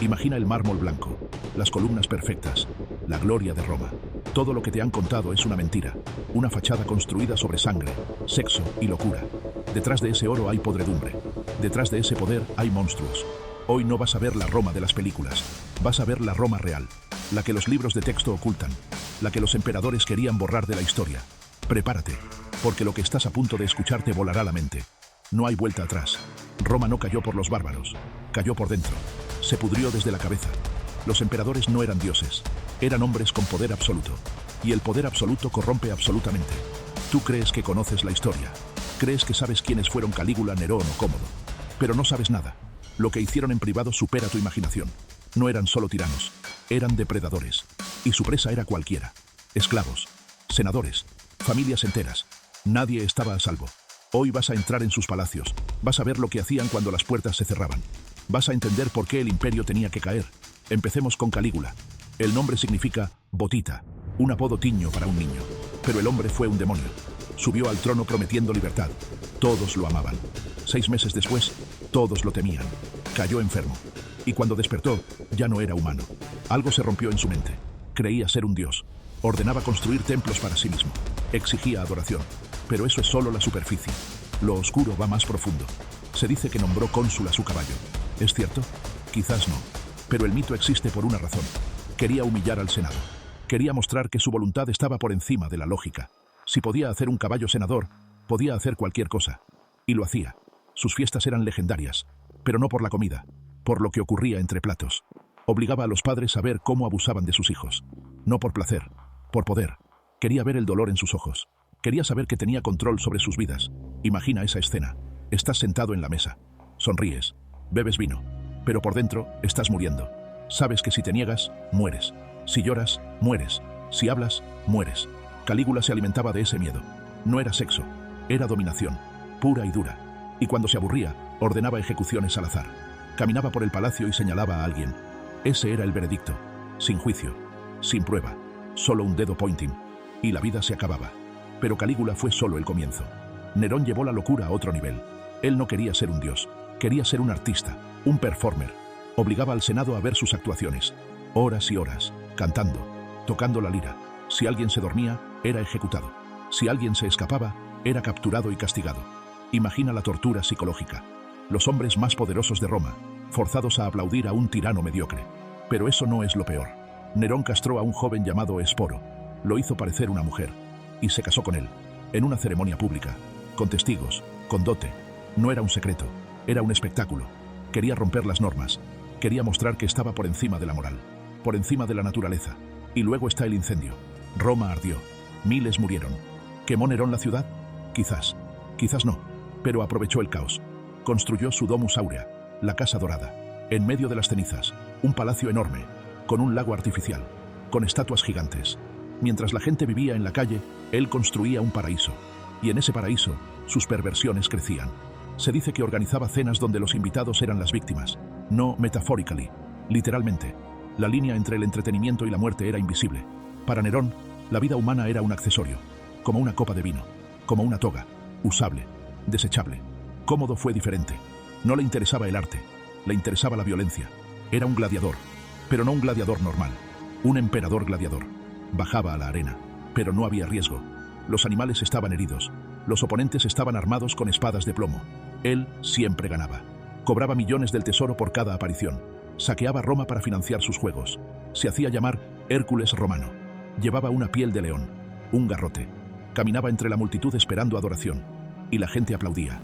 Imagina el mármol blanco, las columnas perfectas, la gloria de Roma. Todo lo que te han contado es una mentira, una fachada construida sobre sangre, sexo y locura. Detrás de ese oro hay podredumbre, detrás de ese poder hay monstruos. Hoy no vas a ver la Roma de las películas, vas a ver la Roma real, la que los libros de texto ocultan, la que los emperadores querían borrar de la historia. Prepárate, porque lo que estás a punto de escuchar te volará la mente. No hay vuelta atrás. Roma no cayó por los bárbaros, cayó por dentro. Se pudrió desde la cabeza. Los emperadores no eran dioses, eran hombres con poder absoluto. Y el poder absoluto corrompe absolutamente. Tú crees que conoces la historia, crees que sabes quiénes fueron Calígula, Nerón o Cómodo, pero no sabes nada. Lo que hicieron en privado supera tu imaginación. No eran solo tiranos, eran depredadores. Y su presa era cualquiera. Esclavos, senadores, familias enteras. Nadie estaba a salvo. Hoy vas a entrar en sus palacios, vas a ver lo que hacían cuando las puertas se cerraban. Vas a entender por qué el imperio tenía que caer. Empecemos con Calígula. El nombre significa botita, un apodo tiño para un niño. Pero el hombre fue un demonio. Subió al trono prometiendo libertad. Todos lo amaban. 6 meses después, todos lo temían. Cayó enfermo. Y cuando despertó, ya no era humano. Algo se rompió en su mente. Creía ser un dios. Ordenaba construir templos para sí mismo. Exigía adoración. Pero eso es solo la superficie. Lo oscuro va más profundo. Se dice que nombró cónsul a su caballo. ¿Es cierto? Quizás no. Pero el mito existe por una razón. Quería humillar al Senado. Quería mostrar que su voluntad estaba por encima de la lógica. Si podía hacer un caballo senador, podía hacer cualquier cosa. Y lo hacía. Sus fiestas eran legendarias, pero no por la comida, por lo que ocurría entre platos. Obligaba a los padres a ver cómo abusaban de sus hijos. No por placer, por poder. Quería ver el dolor en sus ojos. Quería saber que tenía control sobre sus vidas. Imagina esa escena. Estás sentado en la mesa. Sonríes. Bebes vino. Pero por dentro, estás muriendo. Sabes que si te niegas, mueres. Si lloras, mueres. Si hablas, mueres. Calígula se alimentaba de ese miedo. No era sexo. Era dominación. Pura y dura. Y cuando se aburría, ordenaba ejecuciones al azar. Caminaba por el palacio y señalaba a alguien. Ese era el veredicto. Sin juicio. Sin prueba. Solo un dedo pointing. Y la vida se acababa. Pero Calígula fue solo el comienzo. Nerón llevó la locura a otro nivel. Él no quería ser un dios. Quería ser un artista, un performer. Obligaba al Senado a ver sus actuaciones. Horas y horas, cantando, tocando la lira. Si alguien se dormía, era ejecutado. Si alguien se escapaba, era capturado y castigado. Imagina la tortura psicológica. Los hombres más poderosos de Roma, forzados a aplaudir a un tirano mediocre. Pero eso no es lo peor. Nerón castró a un joven llamado Esporo. Lo hizo parecer una mujer. Y se casó con él, en una ceremonia pública, con testigos, con dote. No era un secreto, era un espectáculo. Quería romper las normas. Quería mostrar que estaba por encima de la moral, por encima de la naturaleza. Y luego está el incendio. Roma ardió. Miles murieron. ¿Quemó Nerón la ciudad? Quizás. Quizás no. Pero aprovechó el caos. Construyó su Domus Aurea, la Casa Dorada. En medio de las cenizas, un palacio enorme, con un lago artificial, con estatuas gigantes. Mientras la gente vivía en la calle, él construía un paraíso. Y en ese paraíso, sus perversiones crecían. Se dice que organizaba cenas donde los invitados eran las víctimas. No metaphorically, literalmente. La línea entre el entretenimiento y la muerte era invisible. Para Nerón, la vida humana era un accesorio, como una copa de vino, como una toga, usable, desechable. Cómodo fue diferente. No le interesaba el arte, le interesaba la violencia. Era un gladiador, pero no un gladiador normal, un emperador gladiador. Bajaba a la arena, pero no había riesgo. Los animales estaban heridos, los oponentes estaban armados con espadas de plomo. Él siempre ganaba. Cobraba millones del tesoro por cada aparición. Saqueaba Roma para financiar sus juegos. Se hacía llamar Hércules romano. Llevaba una piel de león, un garrote. Caminaba entre la multitud esperando adoración. Y la gente aplaudía.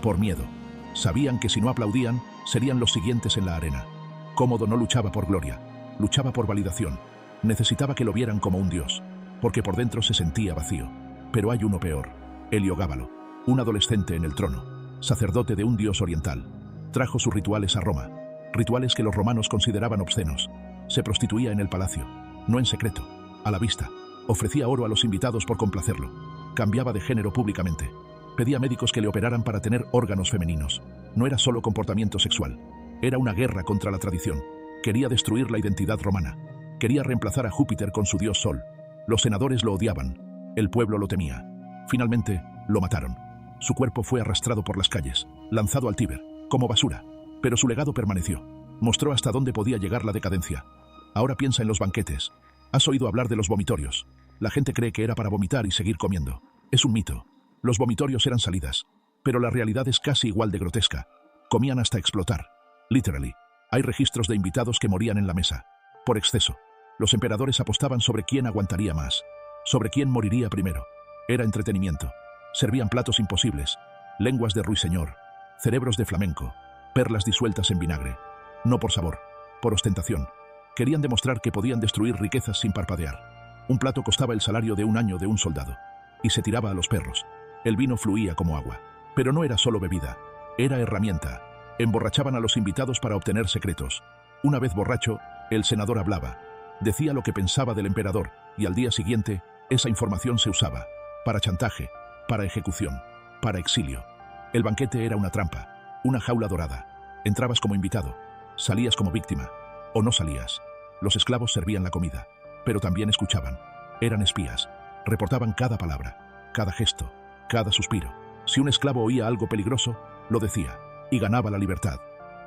Por miedo. Sabían que si no aplaudían, serían los siguientes en la arena. Cómodo no luchaba por gloria, luchaba por validación. Necesitaba que lo vieran como un dios, porque por dentro se sentía vacío. Pero hay uno peor. Heliogábalo, un adolescente en el trono, sacerdote de un dios oriental. Trajo sus rituales a Roma, rituales que los romanos consideraban obscenos. Se prostituía en el palacio, no en secreto, a la vista. Ofrecía oro a los invitados por complacerlo. Cambiaba de género públicamente. Pedía médicos que le operaran para tener órganos femeninos. No era solo comportamiento sexual. Era una guerra contra la tradición. Quería destruir la identidad romana. Quería reemplazar a Júpiter con su dios Sol. Los senadores lo odiaban. El pueblo lo temía. Finalmente, lo mataron. Su cuerpo fue arrastrado por las calles, lanzado al Tíber, como basura. Pero su legado permaneció. Mostró hasta dónde podía llegar la decadencia. Ahora piensa en los banquetes. ¿Has oído hablar de los vomitorios? La gente cree que era para vomitar y seguir comiendo. Es un mito. Los vomitorios eran salidas. Pero la realidad es casi igual de grotesca. Comían hasta explotar. Literally. Hay registros de invitados que morían en la mesa. Por exceso. Los emperadores apostaban sobre quién aguantaría más. Sobre quién moriría primero. Era entretenimiento. Servían platos imposibles. Lenguas de ruiseñor. Cerebros de flamenco. Perlas disueltas en vinagre. No por sabor. Por ostentación. Querían demostrar que podían destruir riquezas sin parpadear. Un plato costaba el salario de un año de un soldado. Y se tiraba a los perros. El vino fluía como agua. Pero no era solo bebida. Era herramienta. Emborrachaban a los invitados para obtener secretos. Una vez borracho, el senador hablaba. Decía lo que pensaba del emperador, y al día siguiente, esa información se usaba. Para chantaje, para ejecución, para exilio. El banquete era una trampa, una jaula dorada. Entrabas como invitado, salías como víctima, o no salías. Los esclavos servían la comida, pero también escuchaban. Eran espías. Reportaban cada palabra, cada gesto, cada suspiro. Si un esclavo oía algo peligroso, lo decía, y ganaba la libertad,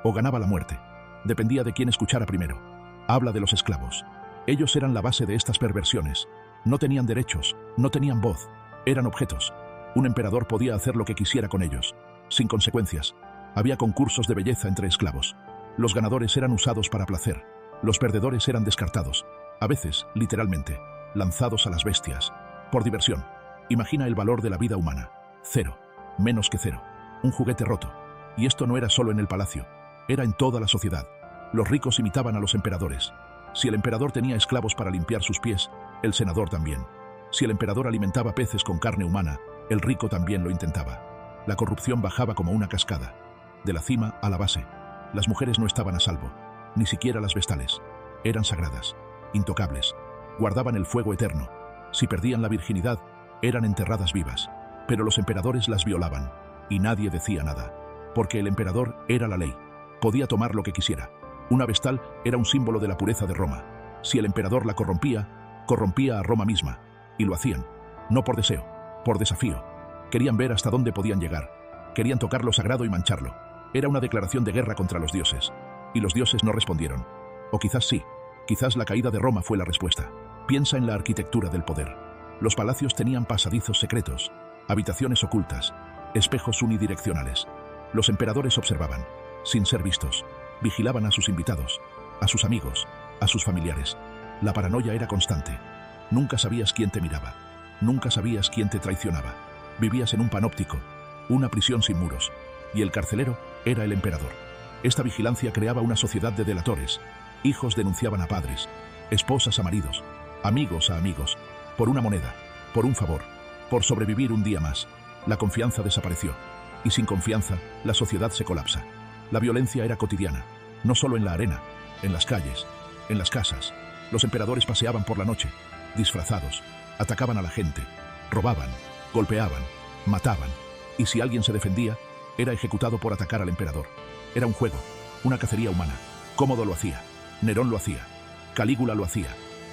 o ganaba la muerte. Dependía de quién escuchara primero. Habla de los esclavos. Ellos eran la base de estas perversiones. No tenían derechos, no tenían voz, eran objetos. Un emperador podía hacer lo que quisiera con ellos, sin consecuencias. Había concursos de belleza entre esclavos. Los ganadores eran usados para placer, los perdedores eran descartados, a veces, literalmente, lanzados a las bestias, por diversión. Imagina el valor de la vida humana. 0, menos que 0, un juguete roto. Y esto no era solo en el palacio, era en toda la sociedad. Los ricos imitaban a los emperadores. Si el emperador tenía esclavos para limpiar sus pies, el senador también. Si el emperador alimentaba peces con carne humana, el rico también lo intentaba. La corrupción bajaba como una cascada, de la cima a la base. Las mujeres no estaban a salvo, ni siquiera las vestales. Eran sagradas, intocables, guardaban el fuego eterno. Si perdían la virginidad, eran enterradas vivas. Pero los emperadores las violaban, y nadie decía nada, porque el emperador era la ley. Podía tomar lo que quisiera. Una vestal era un símbolo de la pureza de Roma. Si el emperador la corrompía, corrompía a Roma misma. Y lo hacían, no por deseo, por desafío. Querían ver hasta dónde podían llegar. Querían tocar lo sagrado y mancharlo. Era una declaración de guerra contra los dioses. Y los dioses no respondieron. O quizás sí, quizás la caída de Roma fue la respuesta. Piensa en la arquitectura del poder. Los palacios tenían pasadizos secretos, habitaciones ocultas, espejos unidireccionales. Los emperadores observaban, sin ser vistos. Vigilaban a sus invitados, a sus amigos, a sus familiares. La paranoia era constante. Nunca sabías quién te miraba. Nunca sabías quién te traicionaba. Vivías en un panóptico, una prisión sin muros. Y el carcelero era el emperador. Esta vigilancia creaba una sociedad de delatores. Hijos denunciaban a padres, esposas a maridos, amigos a amigos, por una moneda, por un favor, por sobrevivir un día más. La confianza desapareció. Y sin confianza, la sociedad se colapsa. La violencia era cotidiana, no solo en la arena, en las calles, en las casas. Los emperadores paseaban por la noche, disfrazados, atacaban a la gente, robaban, golpeaban, mataban. Y si alguien se defendía, era ejecutado por atacar al emperador. Era un juego, una cacería humana. Cómodo lo hacía, Nerón lo hacía, Calígula lo hacía.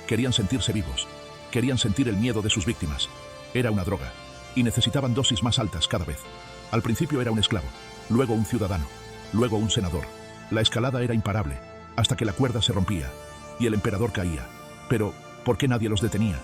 Querían sentirse vivos, querían sentir el miedo de sus víctimas. Era una droga, y necesitaban dosis más altas cada vez. Al principio era un esclavo, luego un ciudadano, luego un senador. La escalada era imparable, hasta que la cuerda se rompía, y el emperador caía. Pero, ¿por qué nadie los detenía?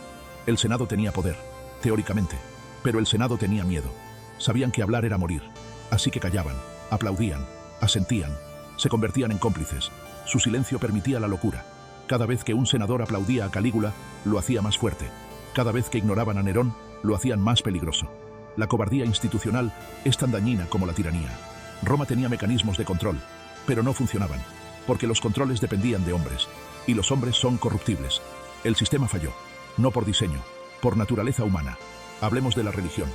El Senado tenía poder, teóricamente, pero el Senado tenía miedo. Sabían que hablar era morir, así que callaban, aplaudían, asentían, se convertían en cómplices. Su silencio permitía la locura. Cada vez que un senador aplaudía a Calígula, lo hacía más fuerte. Cada vez que ignoraban a Nerón, lo hacían más peligroso. La cobardía institucional es tan dañina como la tiranía. Roma tenía mecanismos de control, pero no funcionaban, porque los controles dependían de hombres, y los hombres son corruptibles. El sistema falló, no por diseño, por naturaleza humana. Hablemos de la religión.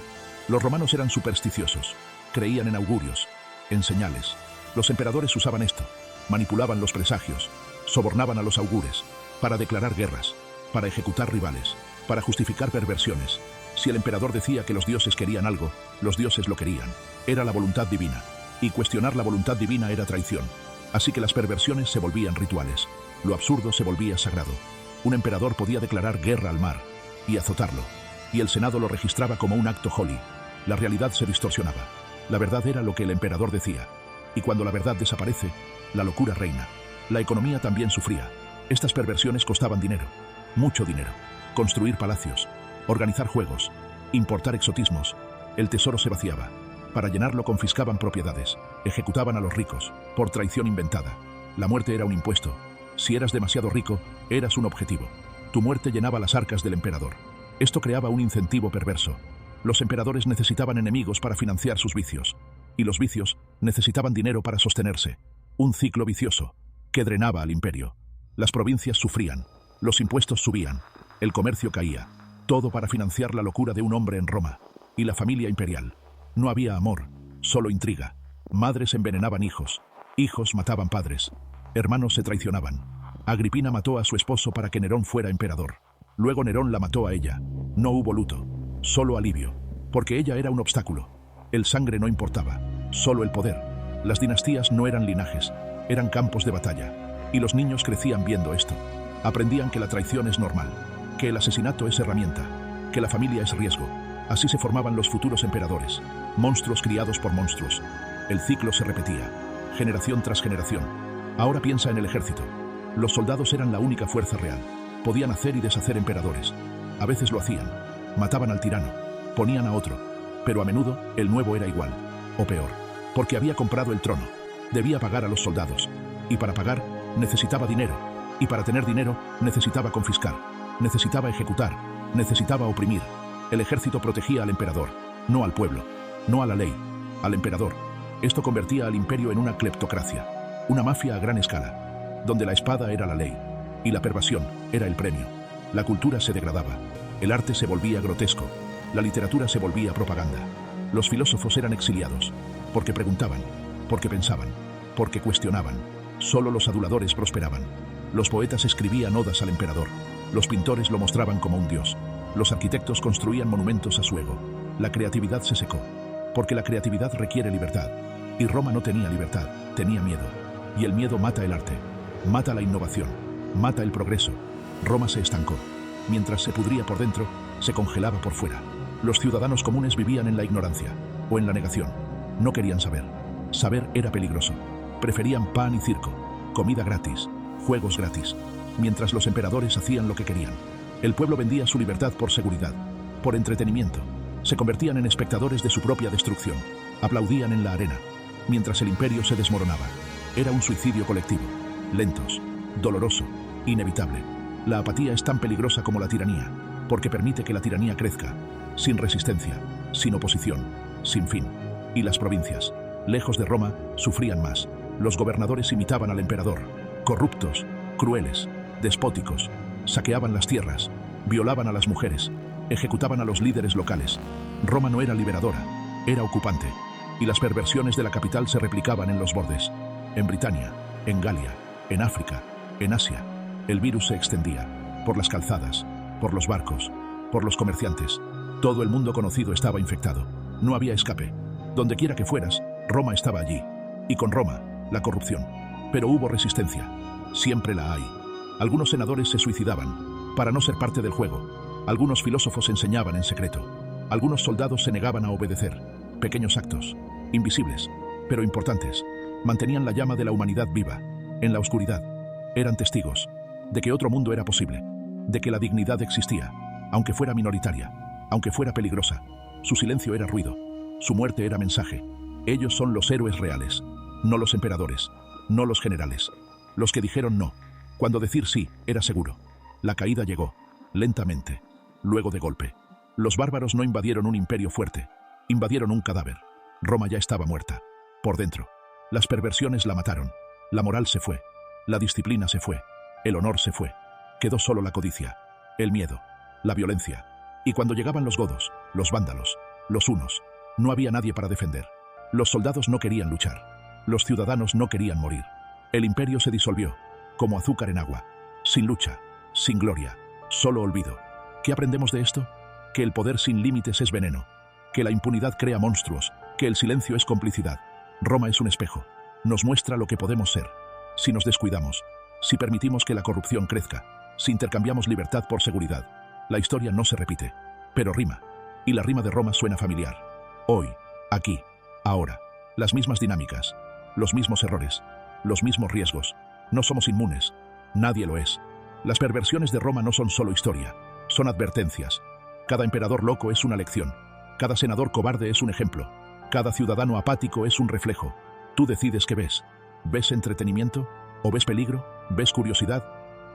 Los romanos eran supersticiosos, creían en augurios, en señales. Los emperadores usaban esto, manipulaban los presagios, sobornaban a los augures, para declarar guerras, para ejecutar rivales, para justificar perversiones. Si el emperador decía que los dioses querían algo, los dioses lo querían. Era la voluntad divina, y cuestionar la voluntad divina era traición. Así que las perversiones se volvían rituales, lo absurdo se volvía sagrado. Un emperador podía declarar guerra al mar, y azotarlo, y el Senado lo registraba como un acto holy. La realidad se distorsionaba. La verdad era lo que el emperador decía, y cuando la verdad desaparece, la locura reina. La economía también sufría. Estas perversiones costaban dinero, mucho dinero. Construir palacios, organizar juegos, importar exotismos. El tesoro se vaciaba. Para llenarlo confiscaban propiedades, ejecutaban a los ricos, por traición inventada. La muerte era un impuesto. Si eras demasiado rico, eras un objetivo. Tu muerte llenaba las arcas del emperador. Esto creaba un incentivo perverso. Los emperadores necesitaban enemigos para financiar sus vicios. Y los vicios necesitaban dinero para sostenerse. Un ciclo vicioso, que drenaba al imperio. Las provincias sufrían, los impuestos subían, el comercio caía. Todo para financiar la locura de un hombre en Roma. Y la familia imperial. No había amor, solo intriga. Madres envenenaban hijos, hijos mataban padres, hermanos se traicionaban. Agripina mató a su esposo para que Nerón fuera emperador. Luego Nerón la mató a ella. No hubo luto, solo alivio, porque ella era un obstáculo. El sangre no importaba, solo el poder. Las dinastías no eran linajes, eran campos de batalla. Y los niños crecían viendo esto. Aprendían que la traición es normal, que el asesinato es herramienta, que la familia es riesgo. Así se formaban los futuros emperadores, monstruos criados por monstruos. El ciclo se repetía, generación tras generación. Ahora piensa en el ejército. Los soldados eran la única fuerza real. Podían hacer y deshacer emperadores. A veces lo hacían. Mataban al tirano, ponían a otro. Pero a menudo el nuevo era igual, o peor, porque había comprado el trono. Debía pagar a los soldados. Y para pagar, necesitaba dinero. Y para tener dinero, necesitaba confiscar. Necesitaba ejecutar. Necesitaba oprimir. El ejército protegía al emperador, no al pueblo, no a la ley, al emperador. Esto convertía al imperio en una cleptocracia, una mafia a gran escala, donde la espada era la ley y la perversión era el premio. La cultura se degradaba, el arte se volvía grotesco, la literatura se volvía propaganda. Los filósofos eran exiliados, porque preguntaban, porque pensaban, porque cuestionaban. Solo los aduladores prosperaban. Los poetas escribían odas al emperador, los pintores lo mostraban como un dios. Los arquitectos construían monumentos a su ego. La creatividad se secó, porque la creatividad requiere libertad. Y Roma no tenía libertad, tenía miedo. Y el miedo mata el arte, mata la innovación, mata el progreso. Roma se estancó. Mientras se pudría por dentro, se congelaba por fuera. Los ciudadanos comunes vivían en la ignorancia, o en la negación. No querían saber. Saber era peligroso. Preferían pan y circo, comida gratis, juegos gratis. Mientras los emperadores hacían lo que querían. El pueblo vendía su libertad por seguridad, por entretenimiento. Se convertían en espectadores de su propia destrucción. Aplaudían en la arena, mientras el imperio se desmoronaba. Era un suicidio colectivo, lentos, doloroso, inevitable. La apatía es tan peligrosa como la tiranía, porque permite que la tiranía crezca, sin resistencia, sin oposición, sin fin. Y las provincias, lejos de Roma, sufrían más. Los gobernadores imitaban al emperador, corruptos, crueles, despóticos. Saqueaban las tierras, violaban a las mujeres, ejecutaban a los líderes locales. Roma no era liberadora, era ocupante, y las perversiones de la capital se replicaban en los bordes. En Britania, en Galia, en África, en Asia, el virus se extendía, por las calzadas, por los barcos, por los comerciantes. Todo el mundo conocido estaba infectado. No había escape. Donde quiera que fueras, Roma estaba allí. Y con Roma, la corrupción. Pero hubo resistencia. Siempre la hay. Algunos senadores se suicidaban, para no ser parte del juego. Algunos filósofos enseñaban en secreto. Algunos soldados se negaban a obedecer. Pequeños actos, invisibles, pero importantes. Mantenían la llama de la humanidad viva, en la oscuridad. Eran testigos de que otro mundo era posible, de que la dignidad existía, aunque fuera minoritaria, aunque fuera peligrosa. Su silencio era ruido, su muerte era mensaje. Ellos son los héroes reales, no los emperadores, no los generales. Los que dijeron no, cuando decir sí era seguro. La caída llegó, lentamente, luego de golpe. Los bárbaros no invadieron un imperio fuerte, invadieron un cadáver. Roma ya estaba muerta, por dentro. Las perversiones la mataron, la moral se fue, la disciplina se fue, el honor se fue. Quedó solo la codicia, el miedo, la violencia. Y cuando llegaban los godos, los vándalos, los hunos, no había nadie para defender. Los soldados no querían luchar, los ciudadanos no querían morir. El imperio se disolvió, como azúcar en agua, sin lucha, sin gloria, solo olvido. ¿Qué aprendemos de esto? Que el poder sin límites es veneno, que la impunidad crea monstruos, que el silencio es complicidad. Roma es un espejo, nos muestra lo que podemos ser. Si nos descuidamos, si permitimos que la corrupción crezca, si intercambiamos libertad por seguridad, la historia no se repite, pero rima, y la rima de Roma suena familiar. Hoy, aquí, ahora, las mismas dinámicas, los mismos errores, los mismos riesgos, No somos inmunes. Nadie lo es. Las perversiones de Roma no son solo historia, son advertencias. Cada emperador loco es una lección. Cada senador cobarde es un ejemplo. Cada ciudadano apático es un reflejo. Tú decides qué ves. ¿Ves entretenimiento? ¿O ves peligro? ¿Ves curiosidad?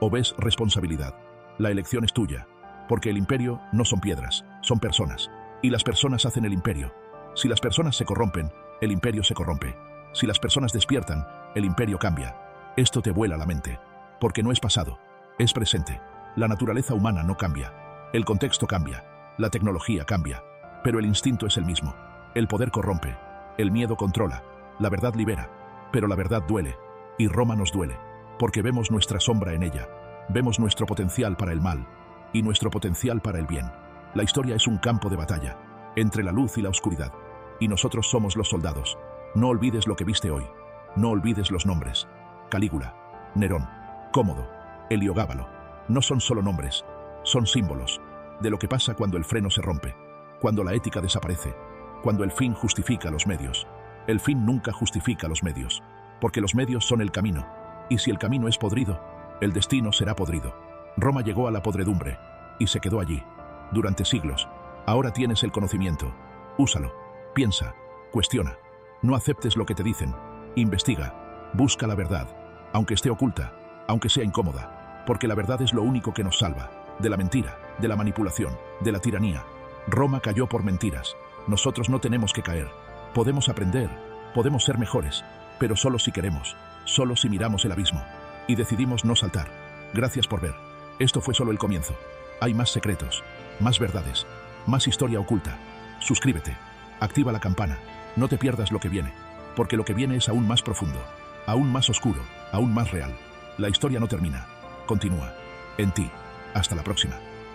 ¿O ves responsabilidad? La elección es tuya, porque el imperio no son piedras, son personas. Y las personas hacen el imperio. Si las personas se corrompen, el imperio se corrompe. Si las personas despiertan, el imperio cambia. Esto te vuela la mente, porque no es pasado, es presente. La naturaleza humana no cambia. El contexto cambia. La tecnología cambia. Pero el instinto es el mismo. El poder corrompe. El miedo controla. La verdad libera. Pero la verdad duele. Y Roma nos duele, porque vemos nuestra sombra en ella. Vemos nuestro potencial para el mal y nuestro potencial para el bien. La historia es un campo de batalla, entre la luz y la oscuridad. Y nosotros somos los soldados. No olvides lo que viste hoy. No olvides los nombres. Calígula, Nerón, Cómodo, Heliogábalo. No son solo nombres, son símbolos de lo que pasa cuando el freno se rompe, cuando la ética desaparece, cuando el fin justifica los medios. El fin nunca justifica los medios, porque los medios son el camino, y si el camino es podrido, el destino será podrido. Roma llegó a la podredumbre, y se quedó allí, durante siglos. Ahora tienes el conocimiento. Úsalo, piensa, cuestiona. No aceptes lo que te dicen, investiga, busca la verdad, aunque esté oculta, aunque sea incómoda, porque la verdad es lo único que nos salva, de la mentira, de la manipulación, de la tiranía. Roma cayó por mentiras. Nosotros no tenemos que caer. Podemos aprender, podemos ser mejores, pero solo si queremos, solo si miramos el abismo y decidimos no saltar. Gracias por ver. Esto fue solo el comienzo. Hay más secretos, más verdades, más historia oculta. Suscríbete, activa la campana, no te pierdas lo que viene, porque lo que viene es aún más profundo, aún más oscuro, aún más real. La historia no termina, continúa. En ti. Hasta la próxima.